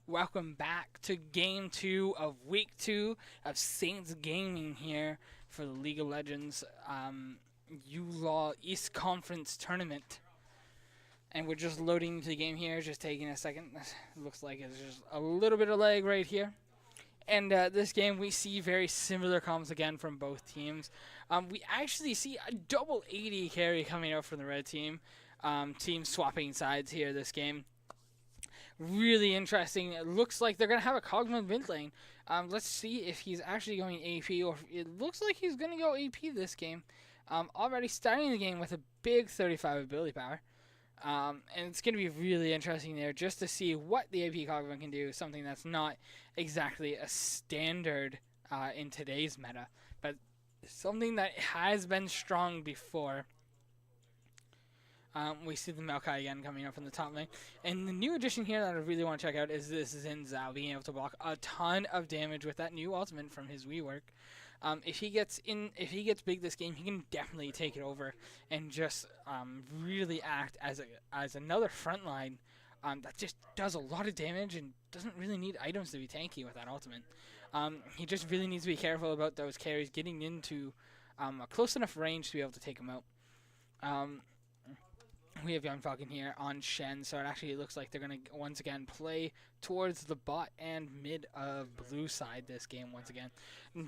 Welcome back to game 2 of week 2 of Saints Gaming here for the League of Legends uLoL East Conference Tournament. And we're just loading into the game here, just taking a second. It looks like it's just a little bit of lag right here. And this game, we see very similar comms again from both teams. We actually see a double 80 carry coming out from the red team. Team swapping sides here this game. Really interesting. It looks like they're going to have a Cogman mid lane. Let's see if he's actually going AP, or it looks like he's going to go AP this game. Already starting the game with a big 35 ability power. And it's going to be really interesting there just to see what the AP Cogman can do, something that's not exactly a standard in today's meta, but something that has been strong before. We see the Maokai again coming up from the top lane. And the new addition here that I really want to check out is this Xin Zhao being able to block a ton of damage with that new ultimate from his rework. If he gets big this game, he can definitely take it over and just really act as another front line that just does a lot of damage and doesn't really need items to be tanky with that ultimate. He just really needs to be careful about those carries getting into a close enough range to be able to take him out. We have Young Falcon here on Shen, so it actually looks like they're going to once again play towards the bot and mid of blue side this game once again. And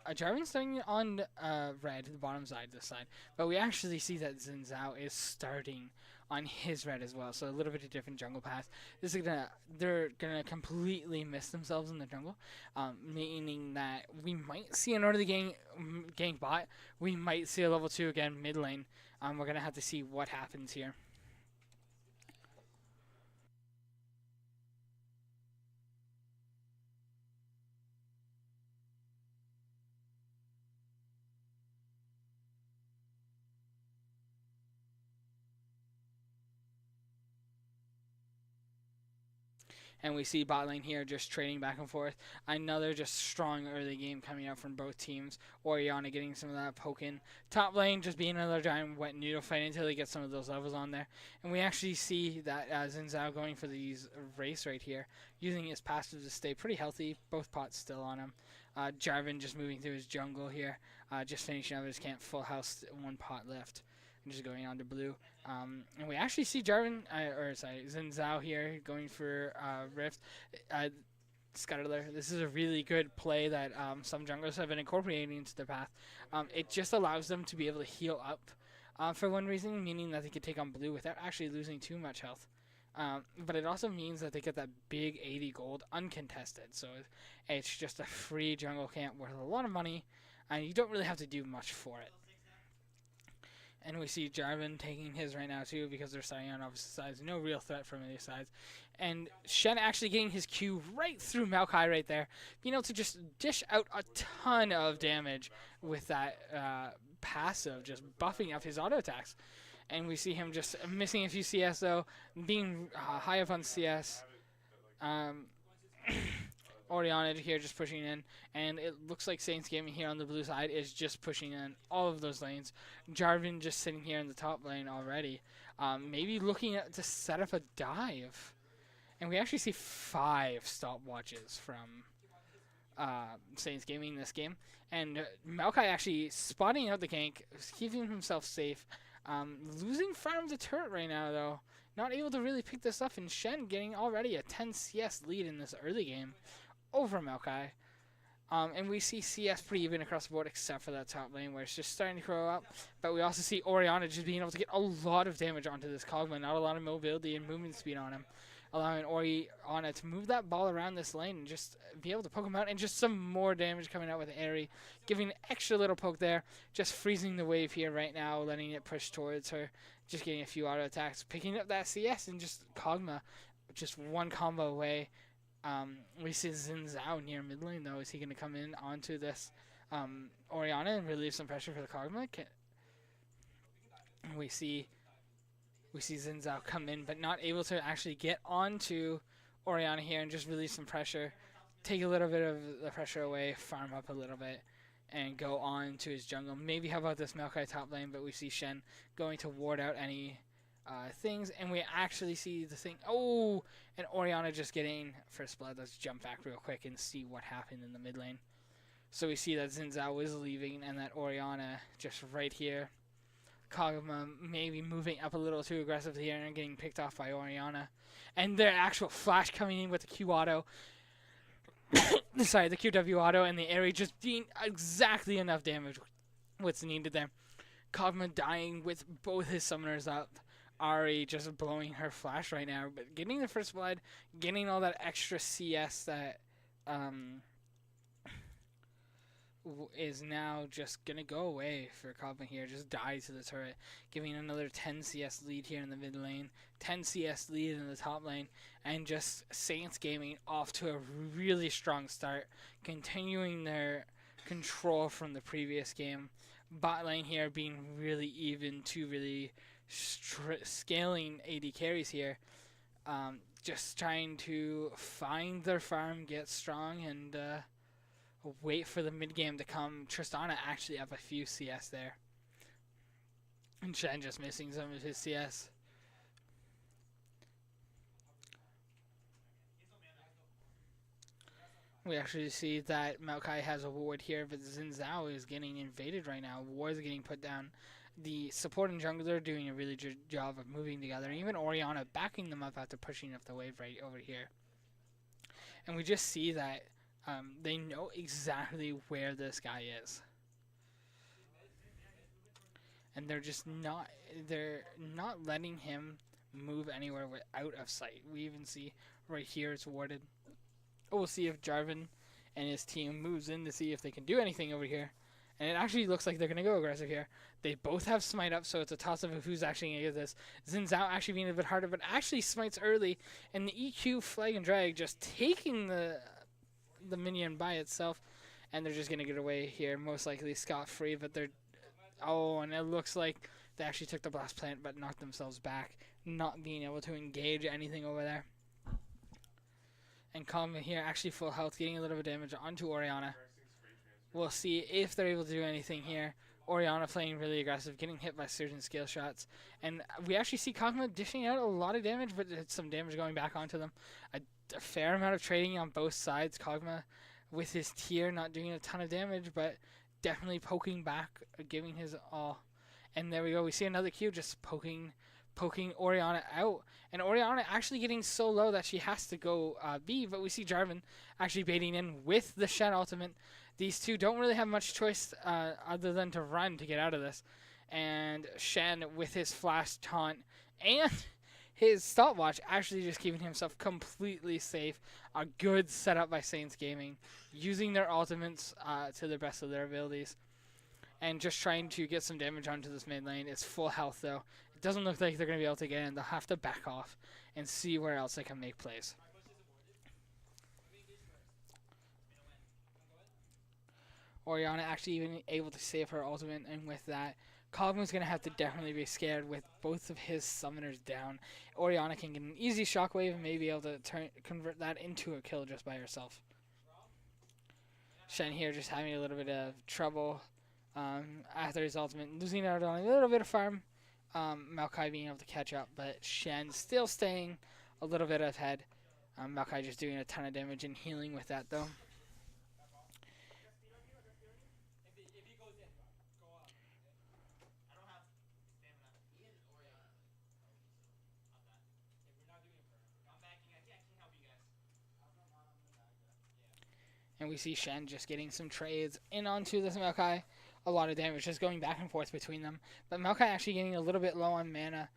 Jarvan starting on red, the bottom side this side, but we actually see that Xin Zhao is starting on his red as well, so a little bit of different jungle path. They're gonna completely miss themselves in the jungle, meaning that we might see an early gank bot. We might see a level 2 again mid lane. We're going to have to see what happens here. And we see bot lane here just trading back and forth. Another just strong early game coming out from both teams. Orianna getting some of that poking. Top lane just being another giant wet noodle fight until he gets some of those levels on there. And we actually see that Xin Zhao going for these race right here, using his passive to stay pretty healthy. Both pots still on him. Jarvan just moving through his jungle here, just finishing up his camp, full house, one pot left. Just going on to blue. And we actually see Xin Zhao here going for Rift. Scuttler. This is a really good play that some junglers have been incorporating into their path. It just allows them to be able to heal up for one reason, meaning that they can take on blue without actually losing too much health. But it also means that they get that big 80 gold uncontested. So it's just a free jungle camp worth a lot of money, and you don't really have to do much for it. And we see Jarvan taking his right now too because they're starting on opposite sides. No real threat from either sides. And Shen actually getting his Q right through Maokai right there. Being able to just dish out a ton of damage with that passive, just buffing up his auto attacks. And we see him just missing a few CS though, being high up on CS. Orianna here just pushing in, and it looks like Saints Gaming here on the blue side is just pushing in all of those lanes. Jarvan just sitting here in the top lane already, maybe looking to set up a dive. And we actually see 5 stopwatches from Saints Gaming this game. And Maokai actually spotting out the gank, keeping himself safe. Losing front of the turret right now, though. Not able to really pick this up, and Shen getting already a 10 CS lead in this early game over Maokai. And we see CS pretty even across the board except for that top lane where it's just starting to grow up. But we also see Orianna just being able to get a lot of damage onto this Cogman. Not a lot of mobility and movement speed on him. Allowing Orianna to move that ball around this lane and just be able to poke him out. And just some more damage coming out with Aerie. Giving an extra little poke there. Just freezing the wave here right now. Letting it push towards her. Just getting a few auto attacks. Picking up that CS and just Kog'Maw. Just one combo away. We see Xin Zhao near mid lane though. Is he going to come in onto this Orianna and relieve some pressure for the Kog'Maw? We see Xin Zhao come in, but not able to actually get onto Orianna here and just release some pressure. Take a little bit of the pressure away, farm up a little bit, and go on to his jungle. Maybe how about this Maokai top lane, but we see Shen going to ward out any things, and we actually see the thing. Oh, and Orianna just getting first blood. Let's jump back real quick and see what happened in the mid lane. So we see that Xin Zhao is leaving, and that Orianna just right here. Kog'Maw maybe moving up a little too aggressively here and getting picked off by Orianna. And their actual flash coming in with the Q auto. Sorry, the QW auto, and the Aerie just being exactly enough damage what's needed there. Kog'Maw dying with both his summoners up. Ahri just blowing her flash right now, but getting the first blood, getting all that extra CS that is now just going to go away for Kog'Maw here. Just die to the turret, giving another 10 CS lead here in the mid lane, 10 CS lead in the top lane, and just Saints Gaming off to a really strong start, continuing their control from the previous game. Bot lane here being really even to really scaling AD carries here. Just trying to find their farm, get strong, and wait for the mid game to come. Tristana actually up a few CS there. And Shen just missing some of his CS. We actually see that Maokai has a ward here, but Xin Zhao is getting invaded right now. Wards are getting put down. The support and jungler are doing a really good job of moving together. Even Orianna backing them up after pushing up the wave right over here. And we just see that they know exactly where this guy is. And they're not letting him move anywhere out of sight. We even see right here it's warded. We'll see if Jarvan and his team moves in to see if they can do anything over here. And it actually looks like they're going to go aggressive here. They both have smite up, so it's a toss-up of who's actually going to get this. Xin Zhao actually being a bit harder, but actually smites early. And the EQ flag and drag just taking the minion by itself. And they're just going to get away here, most likely scot-free. But they're... Oh, and it looks like they actually took the blast plant, but knocked themselves back, not being able to engage anything over there. And Kog'Maw here, actually full health, getting a little bit of damage onto Orianna. We'll see if they're able to do anything here. Orianna playing really aggressive, getting hit by certain skill shots. And we actually see Kog'Maw dishing out a lot of damage, but it's some damage going back onto them. A fair amount of trading on both sides. Kog'Maw with his tier not doing a ton of damage, but definitely poking back, giving his all. And there we go. We see another Q just poking Orianna out. And Orianna actually getting so low that she has to go B, but we see Jarvan actually baiting in with the Shen ultimate. These two don't really have much choice other than to run to get out of this. And Shen with his flash taunt and his stopwatch actually just keeping himself completely safe. A good setup by Saints Gaming, using their ultimates to the best of their abilities. And just trying to get some damage onto this mid lane. It's full health though. It doesn't look like they're going to be able to get in. They'll have to back off and see where else they can make plays. Orianna actually even able to save her ultimate, and with that, Kog'Maw's going to have to definitely be scared with both of his summoners down. Orianna can get an easy shockwave and maybe able to convert that into a kill just by herself. Shen here just having a little bit of trouble after his ultimate, losing out on a little bit of farm. Maokai being able to catch up, but Shen still staying a little bit ahead. Maokai just doing a ton of damage and healing with that though. And we see Shen just getting some trades in onto this Maokai. A lot of damage just going back and forth between them. But Maokai actually getting a little bit low on mana.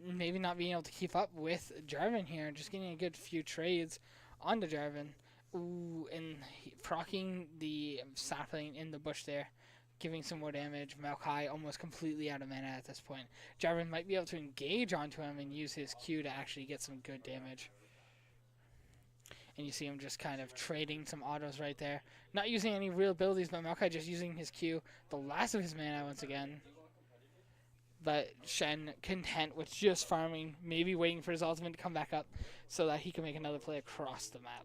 Maybe not being able to keep up with Jarvan here. Just getting a good few trades onto Jarvan. Ooh, and proccing the sapling in the bush there. Giving some more damage. Maokai almost completely out of mana at this point. Jarvan might be able to engage onto him and use his Q to actually get some good damage. And you see him just kind of trading some autos right there. Not using any real abilities, but Maokai just using his Q. The last of his mana once again. But Shen content with just farming. Maybe waiting for his ultimate to come back up so that he can make another play across the map.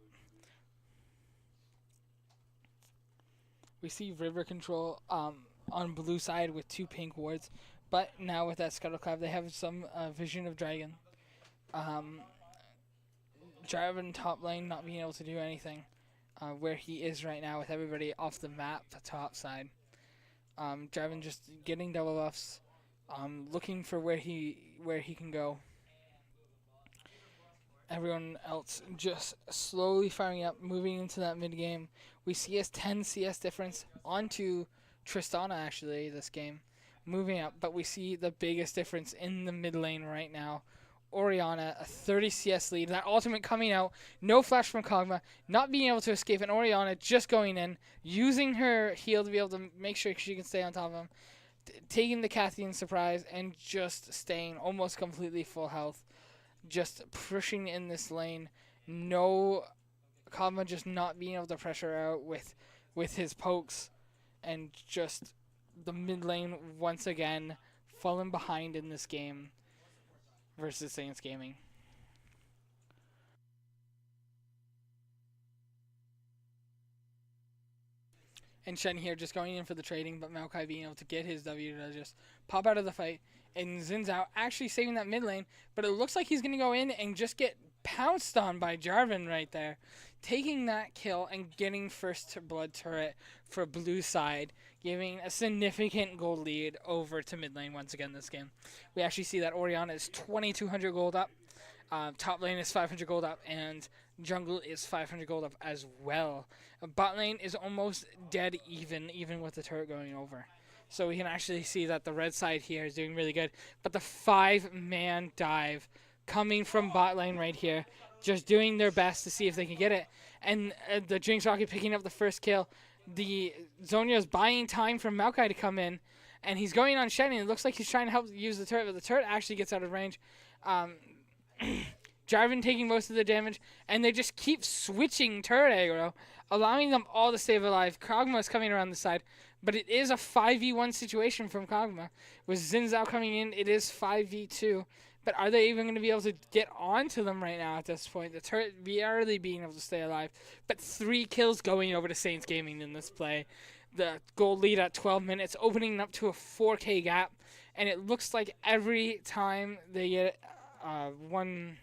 We see river control on blue side with 2 pink wards. But now with that Scuttle Crab, they have some vision of Dragon. Jarvan top lane not being able to do anything where he is right now with everybody off the map, the top side. Jarvan just getting double buffs, looking for where he can go. Everyone else just slowly firing up, moving into that mid game. We see a 10 CS difference onto Tristana actually this game, moving up, but we see the biggest difference in the mid lane right now. Orianna, a 30 CS lead, that ultimate coming out, no flash from Kog'Maw, not being able to escape, and Orianna just going in, using her heal to be able to make sure she can stay on top of him, taking the Cathian surprise, and just staying almost completely full health, just pushing in this lane. No, Kog'Maw just not being able to pressure out with his pokes, and just the mid lane once again falling behind in this game versus Saints Gaming. And Shen here just going in for the trading, but Maokai being able to get his W to just pop out of the fight. And Xin Zhao actually saving that mid lane, but it looks like he's going to go in and just get pounced on by Jarvan right there. Taking that kill and getting first blood turret for blue side, giving a significant gold lead over to mid lane once again this game. We actually see that Orianna is 2,200 gold up, top lane is 500 gold up, and jungle is 500 gold up as well. Bot lane is almost dead even with the turret going over. So we can actually see that the red side here is doing really good. But the 5-man dive coming from bot lane right here, just doing their best to see if they can get it. And the Jinx Rocket picking up the first kill. The Zonya's buying time for Maokai to come in. And he's going on Shen, and it looks like he's trying to help use the turret, but the turret actually gets out of range. Jarvan taking most of the damage, and they just keep switching turret aggro, allowing them all to stay alive. Kog'Maw is coming around the side, but it is a 5v1 situation from Kog'Maw. With Xin Zhao coming in, it is 5v2. But are they even going to be able to get onto them right now at this point? The turret barely being able to stay alive. But 3 kills going over to Saints Gaming in this play. The gold lead at 12 minutes, opening up to a 4K gap. And it looks like every time they get 1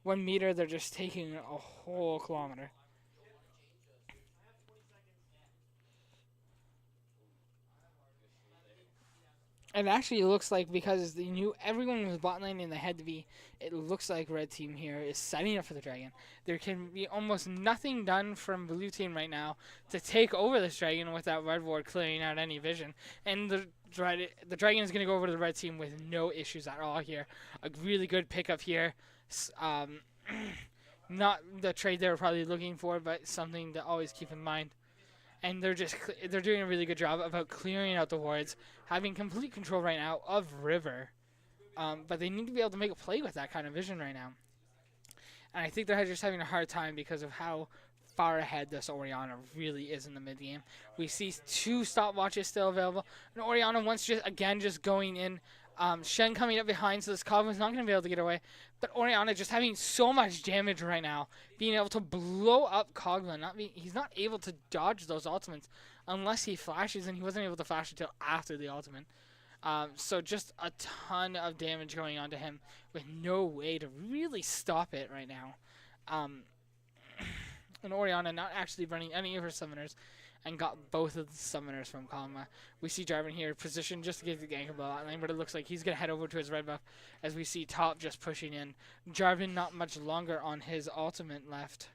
meter, they're just taking a whole kilometer. And actually, it looks like because they knew everyone was bot lane and they had to be, it looks like red team here is setting up for the dragon. There can be almost nothing done from blue team right now to take over this dragon without red ward clearing out any vision. And the dragon is going to go over to the red team with no issues at all here. A really good pickup here. Not the trade they were probably looking for, but something to always keep in mind. And they're doing a really good job about clearing out the wards, having complete control right now of River. But they need to be able to make a play with that kind of vision right now. And I think they're just having a hard time because of how far ahead this Orianna really is in the mid game. We see 2 stopwatches still available, and Orianna once just going in. Shen coming up behind, so this Kog'Maw's not going to be able to get away. But Orianna just having so much damage right now, being able to blow up Kog'Maw. He's not able to dodge those ultimates unless he flashes, and he wasn't able to flash until after the ultimate. So just a ton of damage going on to him with no way to really stop it right now. And Orianna not actually running any of her summoners, and got both of the summoners from Kog'Maw. We see Jarvan here positioned just to get the gank of the bot lane, but it looks like he's going to head over to his red buff as we see top just pushing in. Jarvan not much longer on his ultimate left.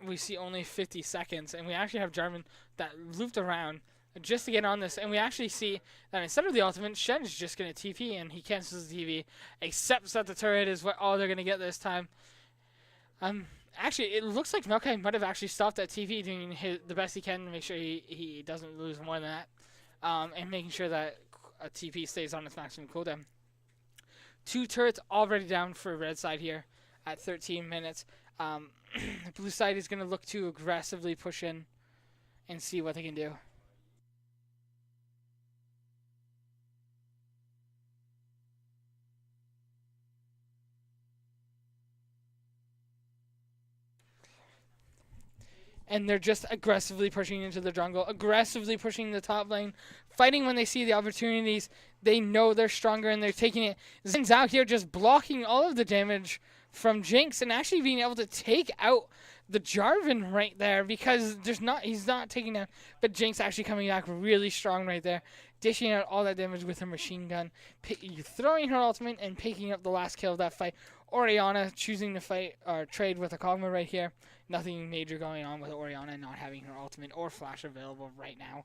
We see only 50 seconds, and we actually have Jarvan that looped around just to get on this, and we actually see that instead of the ultimate, Shen is just going to TP, and he cancels the TP, accepts that the turret is all they're going to get this time. Actually, it looks like Maokai might have actually stopped that TP, doing the best he can to make sure he doesn't lose more than that, and making sure that a TP stays on its maximum cooldown. 2 turrets already down for red side here at 13 minutes. The blue side is going to look to aggressively push in and see what they can do. and they're just aggressively pushing into the jungle, aggressively pushing the top lane, fighting when they see the opportunities. They know they're stronger and they're taking it. Zin's out here just blocking all of the damage from Jinx and actually being able to take out the Jarvan right there because he's not taking down, but Jinx actually coming back really strong right there, dishing out all that damage with her machine gun, throwing her ultimate and picking up the last kill of that fight. Orianna choosing to fight or trade with a Kog'Maw right here. Nothing major going on with Orianna not having her ultimate or flash available right now.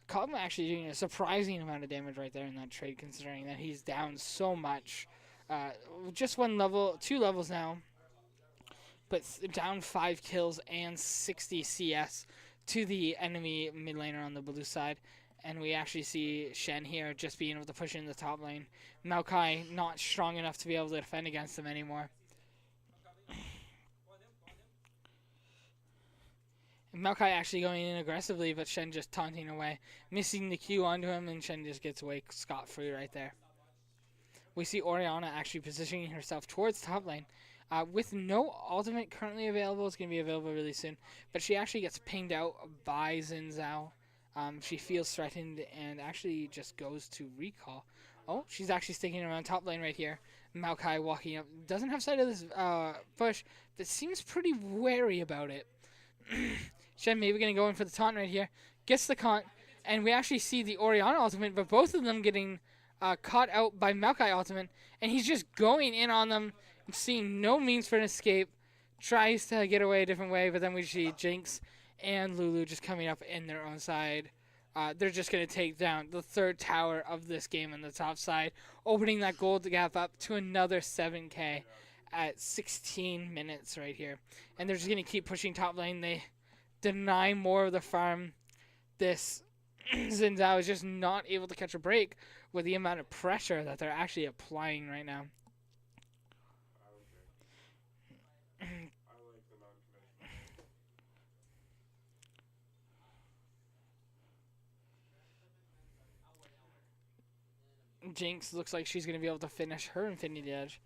Kog'Maw actually doing a surprising amount of damage right there in that trade, considering that he's down so much. Just 2 levels now, but down 5 kills and 60 CS to the enemy mid laner on the blue side. And we actually see Shen here just being able to push in the top lane. Maokai not strong enough to be able to defend against them anymore. Maokai actually going in aggressively, but Shen just taunting away, missing the Q onto him, and Shen just gets away scot-free right there. We see Orianna actually positioning herself towards top lane. With no ultimate currently available, it's going to be available really soon, but she actually gets pinged out by Xin Zhao. She feels threatened and actually just goes to recall. Oh, she's actually sticking around top lane right here. Maokai walking up. Doesn't have sight of this push, but seems pretty wary about it. Shen maybe going to go in for the taunt right here. Gets the taunt, and we actually see the Orianna ultimate, but both of them getting caught out by Maokai ultimate, and he's just going in on them, seeing no means for an escape. Tries to get away a different way, but then we see Jinx and Lulu just coming up in their own side. They're just going to take down the 3rd tower of this game on the top side, opening that gold gap up to another 7k at 16 minutes right here. And they're just going to keep pushing top lane. They deny more of the farm. This Xin Zhao is just not able to catch a break with the amount of pressure that they're actually applying right now. Jinx looks like she's going to be able to finish her Infinity Edge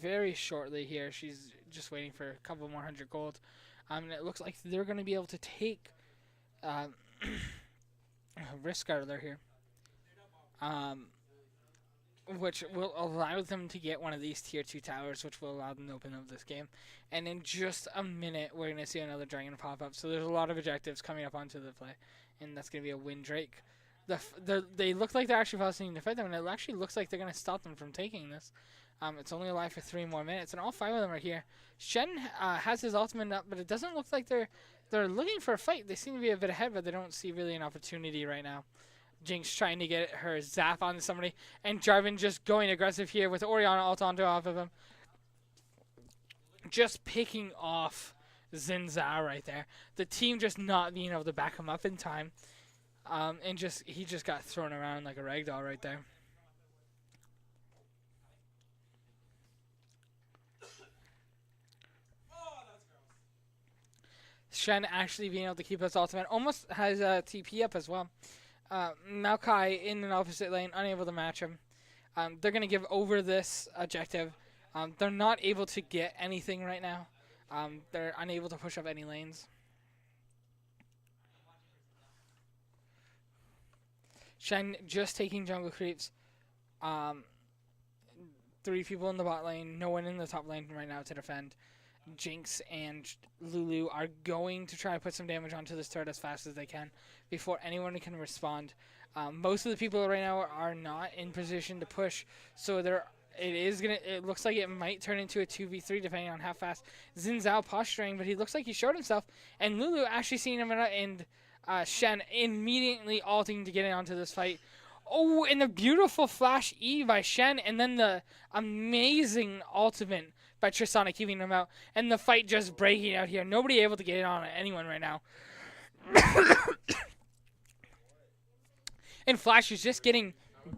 very shortly here. She's just waiting for a couple more 100 gold. And it looks like they're going to be able to take Risk Guardian here, which will allow them to get one of these tier 2 towers, which will allow them to open up this game. And in just a minute, we're going to see another dragon pop up. So there's a lot of objectives coming up onto the play, and that's going to be a win Drake. They look like they're actually forcing to fight them, and it actually looks like they're going to stop them from taking this. It's only alive for 3 more minutes, and all 5 of them are here. Shen has his ultimate up, but it doesn't look like they're looking for a fight. They seem to be a bit ahead, but they don't see really an opportunity right now. Jinx trying to get her zap onto somebody, and Jarvan just going aggressive here with Orianna ult onto off of him. Just picking off Xin Zhao right there. The team just not being able to back him up in time. And he just got thrown around like a ragdoll right there. Shen actually being able to keep his ultimate. Almost has a TP up as well. Maokai in an opposite lane, unable to match him. They're going to give over this objective. They're not able to get anything right now. They're unable to push up any lanes. Shen just taking jungle creeps. 3 people in the bot lane, no one in the top lane right now to defend. Jinx and Lulu are going to try to put some damage onto this turret as fast as they can before anyone can respond. Most of the people right now are not in position to push, so it looks like it might turn into a 2v3 depending on how fast Xin Zhao posturing, but he looks like he showed himself, and Lulu actually seeing him and Shen immediately ulting to get onto this fight. Oh, and the beautiful flash E by Shen, and then the amazing ultimate by Tristana keeping him out, and the fight just breaking out here. Nobody able to get it on anyone right now. And Flash is just getting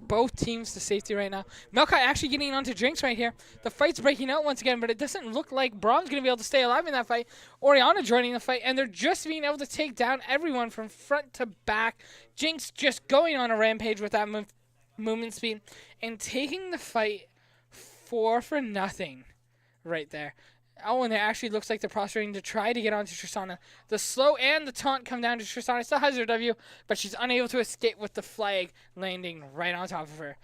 both teams to safety right now. Maokai actually getting onto Jinx right here. The fight's breaking out once again, but it doesn't look like Braum's going to be able to stay alive in that fight. Orianna joining the fight, and they're just being able to take down everyone from front to back. Jinx just going on a rampage with that movement speed and taking the fight 4 for nothing right there. Oh, and it actually looks like they're prostrating to try to get onto Tristana. The slow and the taunt come down to Tristana. Still has her W, but she's unable to escape with the flag landing right on top of her.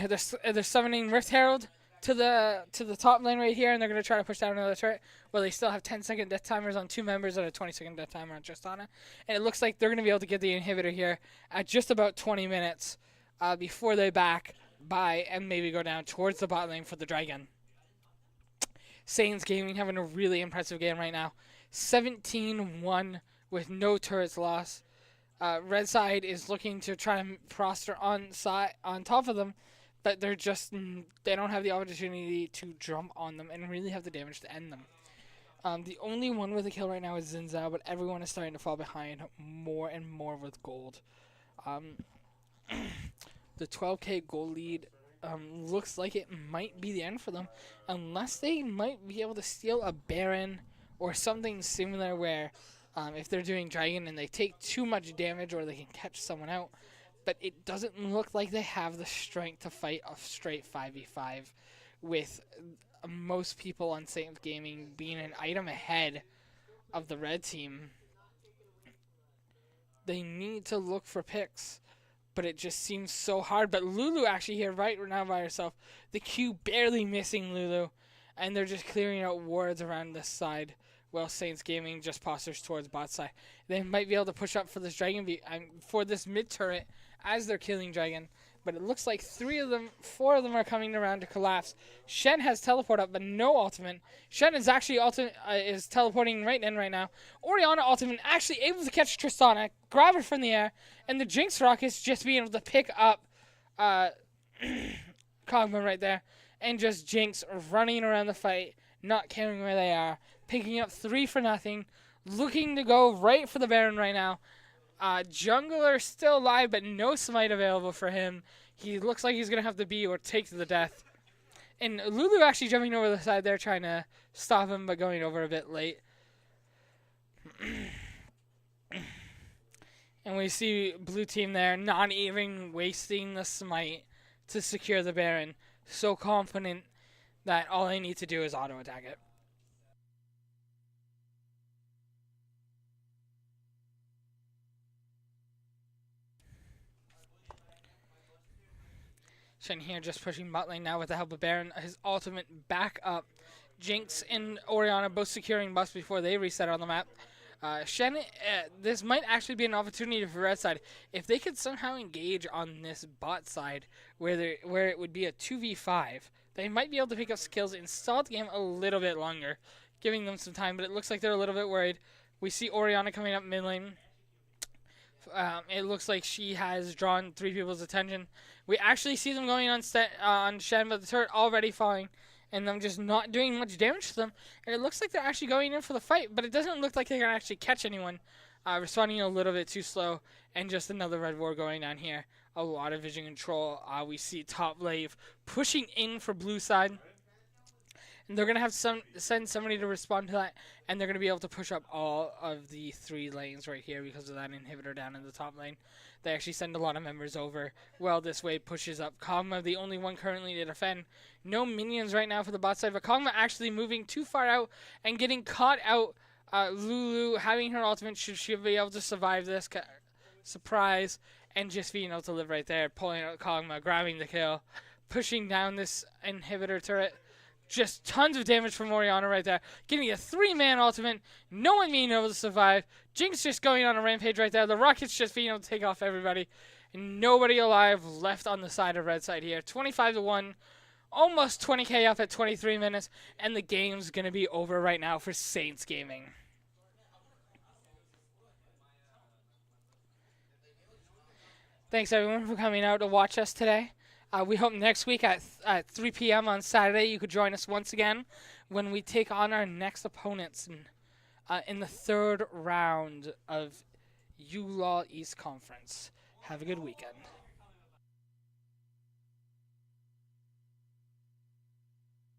They're summoning Rift Herald to the top lane right here, and they're going to try to push down another turret. Well, they still have 10-second death timers on 2 members and a 20-second death timer on Tristana. And it looks like they're going to be able to get the inhibitor here at just about 20 minutes before they back by and maybe go down towards the bot lane for the Dragon. Saints Gaming having a really impressive game right now. 17-1 with no turrets lost. Red side is looking to try and prosper on top of them, but they don't have the opportunity to jump on them and really have the damage to end them. The only one with a kill right now is Zinzao, but everyone is starting to fall behind more and more with gold. The 12k gold lead looks like it might be the end for them, unless they might be able to steal a Baron or something similar where if they're doing Dragon and they take too much damage or they can catch someone out. But it doesn't look like they have the strength to fight a straight 5v5 with most people on Saints Gaming being an item ahead of the red team. They need to look for picks, but it just seems so hard. But Lulu actually here right now by herself. The Q barely missing Lulu, and they're just clearing out wards around this side. Well, Saints Gaming just postures towards bot side. They might be able to push up for this Dragon for this mid turret as they're killing Dragon. But it looks like 4 of them are coming around to collapse. Shen has teleport up, but no ultimate. Shen is actually is teleporting right in right now. Orianna ultimate actually able to catch Tristana, grab her from the air, and the Jinx Rockets just being able to pick up Kog'Maw right there, and just Jinx running around the fight, not caring where they are, picking up 3 for nothing, looking to go right for the Baron right now. Jungler still alive, but no smite available for him. He looks like he's going to have to be or take to the death. And Lulu actually jumping over the side there, trying to stop him, but going over a bit late. And we see blue team there not even wasting the smite to secure the Baron. So confident that all they need to do is auto attack it. Shen here just pushing bot lane now with the help of Baron. His ultimate back up. Jinx and Orianna both securing buffs before they reset on the map. Shen, this might actually be an opportunity for red side. If they could somehow engage on this bot side where it would be a 2v5, they might be able to pick up skills and stall the game a little bit longer, giving them some time, but it looks like they're a little bit worried. We see Orianna coming up mid lane. It looks like she has drawn 3 people's attention. We actually see them going on Shen, but the turret already falling, and them just not doing much damage to them. And it looks like they're actually going in for the fight, but it doesn't look like they can actually catch anyone. Responding a little bit too slow, and just another red ward going down here. A lot of vision control. We see top wave pushing in for blue side. And they're going to have to send somebody to respond to that, and they're going to be able to push up all of the 3 lanes right here because of that inhibitor down in the top lane. They actually send a lot of members over. Well, this wave pushes up Kog'Maw, the only one currently to defend. No minions right now for the bot side, but Kog'Maw actually moving too far out and getting caught out. Lulu having her ultimate, should she be able to survive this surprise, and just being able to live right there, pulling out Kog'Maw, grabbing the kill, pushing down this inhibitor turret. Just tons of damage from Orianna right there. Getting a 3-man ultimate. No one being able to survive. Jinx just going on a rampage right there. The Rockets just being able to take off everybody. And nobody alive left on the side of red side here. 25-1. Almost 20k up at 23 minutes. And the game's going to be over right now for Saints Gaming. Thanks everyone for coming out to watch us today. We hope next week at 3 p.m. on Saturday you could join us once again when we take on our next opponents in the 3rd round of uLoL East Conference. Have a good weekend.